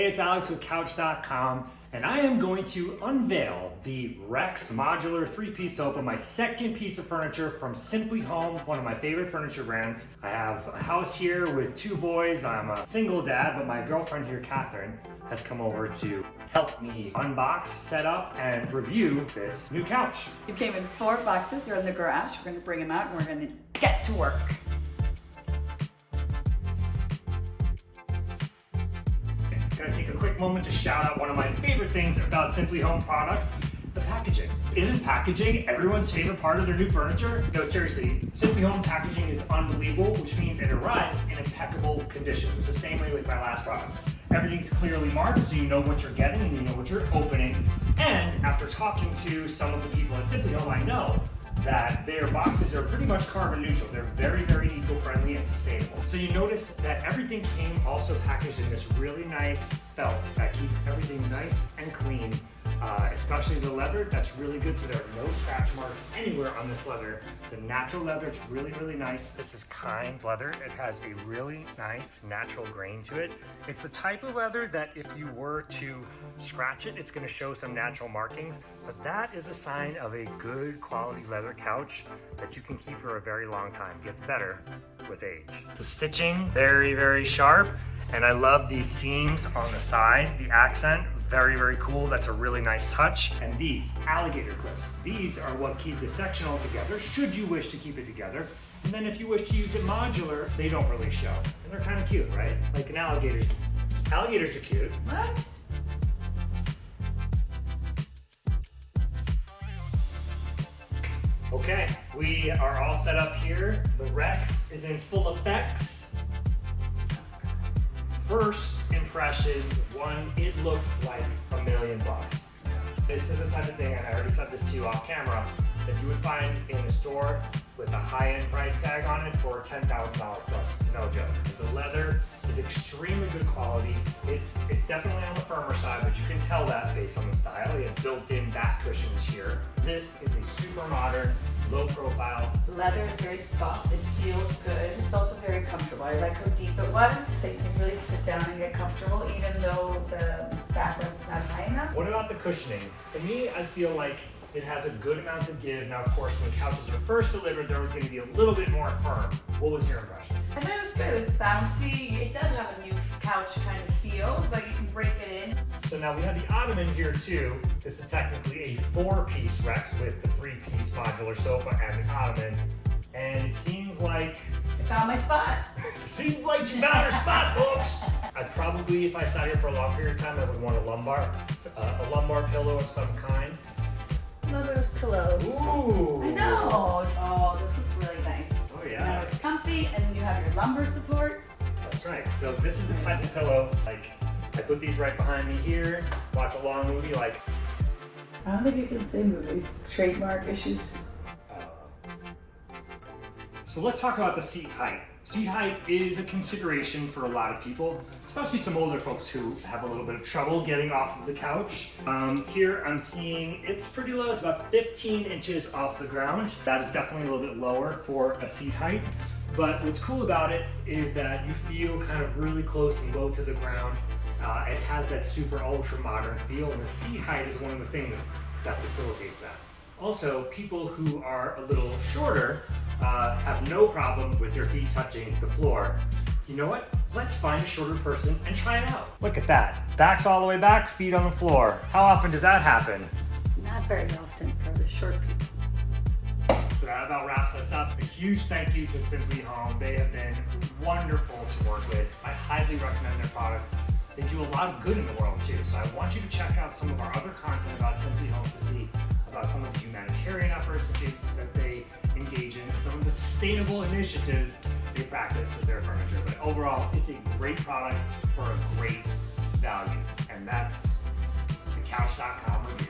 it's Alex with Couch.com, and I am going to unveil the Rex Modular 3-piece sofa, my second piece of furniture from Simpli Home, one of my favorite furniture brands. I have a house here with 2 boys. I'm a single dad, but my girlfriend here, Kathrin, has come over to help me unbox, set up, and review this new couch. It came in 4 boxes. They're in the garage. We're going to bring them out and we're going to get to work. I'm gonna take a quick moment to shout out one of my favorite things about Simpli Home products, the packaging. Isn't packaging everyone's favorite part of their new furniture? No, seriously, Simpli Home packaging is unbelievable, which means it arrives in impeccable condition. It's the same way with my last product. Everything's clearly marked, so you know what you're getting and you know what you're opening. And after talking to some of the people at Simpli Home, I know that their boxes are pretty much carbon neutral. They're very, very eco-friendly and sustainable. So you notice that everything came also packaged in this really nice felt that keeps everything nice and clean, especially the leather. That's really good, so there are no scratch marks anywhere on this leather. It's a natural leather. It's really, really nice. This is kind leather. It has a really nice natural grain to it. It's the type of leather that if you were to scratch it, it's gonna show some natural markings, but that is a sign of a good quality leather couch that you can keep for a very long time. It gets better with age. The stitching, very, very sharp, and I love these seams on the side, the accent, very, very cool. That's a really nice touch. And these alligator clips, these are what keep the section all together, should you wish to keep it together. And then if you wish to use it modular, they don't really show. And they're kind of cute, right? Like an alligator's. Alligators are cute. What? Okay, we are all set up here. The Rex is in full effects. First impressions, one, it looks like $1 million. This is the type of thing, and I already said this to you off camera, that you would find in a store with a high-end price tag on it for $10,000 plus, no joke. The leather is extremely good quality. It's definitely on the firmer side, but you can tell that based on the style. You have built-in back cushions here. This is a super modern, low profile. The leather is very soft. It feels good. It's also very comfortable. I like how deep it was. So you can really sit down and get comfortable even though the backrest is not high enough. What about the cushioning? To me, I feel like it has a good amount of give. Now, of course, when couches are first delivered, there was going to be a little bit more firm. What was your impression? I thought it was good. It was bouncy. It does have a new couch kind of feel, but you can break it in. So now we have the ottoman here too. This is technically a 4-piece Rex with the 3-piece modular sofa and the ottoman. And it seems like I found my spot. seems like you found your spot, folks. I'd probably, if I sat here for a long period of time, I would want a lumbar pillow of some kind. A little bit of pillows. Ooh. I know. Oh, this looks really nice. Oh yeah. Now it's comfy, and you have your lumbar support. That's right. So this is the type of pillow, like, I put these right behind me here, watch a long movie, like. I don't think you can say movies. Trademark issues. So let's talk about the seat height. Seat height is a consideration for a lot of people, especially some older folks who have a little bit of trouble getting off of the couch. Here I'm seeing it's pretty low, it's about 15 inches off the ground. That is definitely a little bit lower for a seat height. But what's cool about it is that you feel kind of really close and low to the ground. It has that super ultra modern feel, and the seat height is one of the things that facilitates that. Also, people who are a little shorter have no problem with their feet touching the floor. You know what? Let's find a shorter person and try it out. Look at that. Back's all the way back, feet on the floor. How often does that happen? Not very often for the short people. So that about wraps us up. A huge thank you to Simpli Home. They have been wonderful to work with. I highly recommend their products. They do a lot of good in the world too. So I want you to check out some of our other content about Simpli Home to see about some of the humanitarian efforts that they engage in, and some of the sustainable initiatives they practice with their furniture. But overall, it's a great product for a great value. And that's the Couch.com review.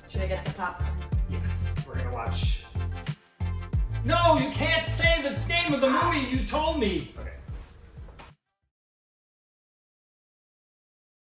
Should I get the popcorn? Yeah, we're gonna watch. No, you can't say the name of the movie you told me.